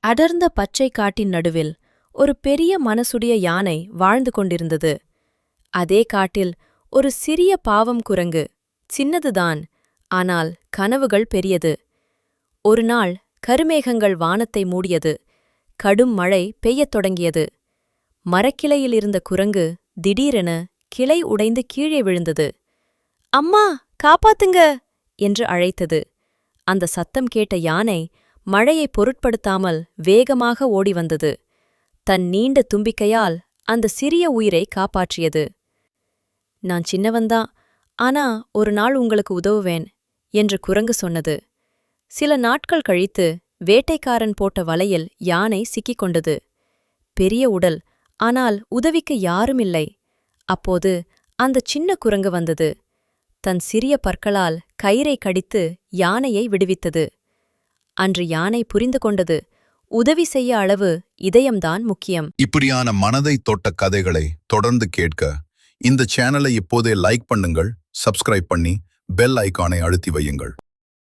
அடர்ந்த பச்சை காட்டின் நடுவில் ஒரு பெரிய மனசுடைய யானை வாழ்ந்து கொண்டிருந்தது. அதே காட்டில் ஒரு சிறிய பாவம் குரங்கு, சின்னதுதான், ஆனால் கனவுகள் பெரியது. ஒருநாள் கருமேகங்கள் வானத்தை மூடியது. கடும் மழை பெய்யத் தொடங்கியது. மரக்கிளையில் இருந்த குரங்கு திடீரென கிளை உடைந்து கீழே விழுந்தது. அம்மா, காப்பாத்துங்க என்று அழைத்தது. அந்த சத்தம் கேட்ட யானை மழையை பொருட்படுத்தாமல் வேகமாக ஓடி வந்தது. தன் நீண்ட தும்பிக்கையால் அந்த சிறிய உயிரை காப்பாற்றியது. நான் சின்னவன்தான், ஆனா ஒரு நாள் உங்களுக்கு உதவுவேன் என்று குரங்கு சொன்னது. சில நாட்கள் கழித்து வேட்டைக்காரன் போட்ட வலையில் யானை சிக்கிக் கொண்டது. பெரிய உடல், ஆனால் உதவிக்கு யாருமில்லை. அப்போது அந்த சின்ன குரங்கு வந்தது. தன் சிறிய பற்களால் கயிறை கடித்து யானையை விடுவித்தது. அன்று யானை புரிந்து கொண்டது, உதவி செய்ய அளவு இதயம்தான் முக்கியம். இப்படியான மனதை தொட்ட கதைகளை தொடர்ந்து கேட்க இந்த சேனலை இப்போதே லைக் பண்ணுங்கள், சப்ஸ்கிரைப் பண்ணி பெல் ஐகானை அழுத்தி வையுங்கள்.